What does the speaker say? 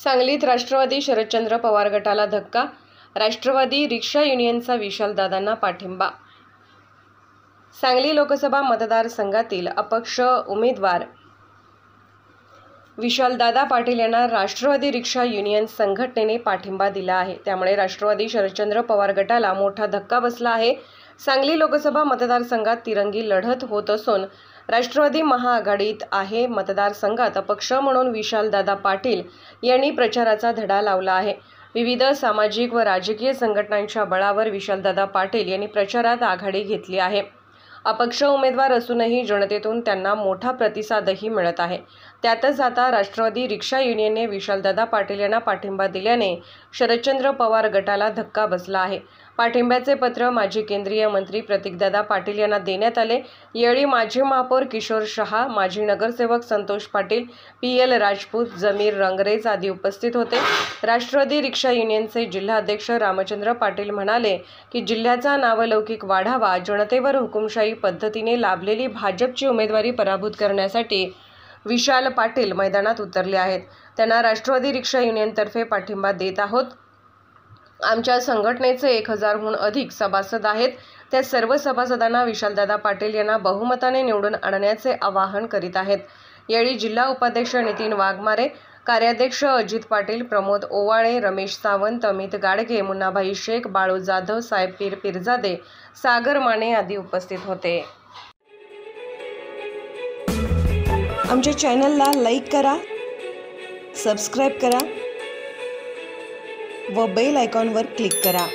सांगलीत राष्ट्रवादी शरदचंद्र पवार गटाला धक्का, राष्ट्रवादी रिक्षा युनियनचा विशालदादांना पाठिंबा। सांगली लोकसभा मतदारसंघातील अपक्ष उमेदवार विशालदादा पाटील यांना राष्ट्रवादी रिक्षा युनियन संघटनेने पाठिंबा दिला आहे। त्यामुळे राष्ट्रवादी शरदचंद्र पवार गटाला मोठा धक्का बसला आहे। सांगली लोकसभा मतदारसंघात तिरंगी लढत होत असून राष्ट्रवादी महाआघाडीत आहे। मतदारसंघात अपक्ष म्हणून विशालदादा पाटील यांनी प्रचाराचा धडा लावला आहे। विविध सामाजिक व राजकीय संघटनांच्या बळावर विशालदादा पाटील यांनी प्रचारात आघाडी घेतली आहे। अपक्ष उमेदवार असूनही जनतेतून त्यांना मोठा प्रतिसादही मिळत आहे। त्यातच आता राष्ट्रवादी रिक्षा युनियनने विशालदादा पाटील यांना पाठिंबा दिल्याने शरदचंद्र पवार गटाला धक्का बसला आहे। पाठिंब्याचे पत्र माजी केंद्रीय मंत्री प्रतीकदादा पाटील यांना देण्यात आले। यावेळी माजी महापौर किशोर शहा, माजी नगरसेवक संतोष पाटील, PL राजपूत, जमीर रंगरेज आदी उपस्थित होते। राष्ट्रवादी रिक्षा युनियनचे जिल्हाध्यक्ष रामचंद्र पाटील म्हणाले की जिल्ह्याचा नावलौकिक वाढावा, जनतेवर हुकुमशाही पद्धतीने लाभलेली भाजपची उमेदवारी पराभूत करण्यासाठी विशाल पाटील मैदानात उतरले आहेत। त्यांना राष्ट्रवादी रिक्षा युनियनतर्फे पाठिंबा देत आहोत। आमच्या संघटनेचे 1000हून अधिक सभासद आहेत। त्या सर्व सभासदांना विशालदादा पाटील यांना बहुमताने निवडून आणण्याचे आवाहन करीत आहेत। यावेळी जिल्हा उपाध्यक्ष नितीन वाघमारे, कार्याध्यक्ष अजित पाटील, प्रमोद ओवाळे, रमेश सावंत, अमित गाडगे, मुन्नाभाई शेख, बाळू जाधव, साहेब पिरजादे, सागर माने आदी उपस्थित होते। आमच्या चॅनलला लाईक करा, सबस्क्राईब करा व बेल आयकॉनवर क्लिक करा।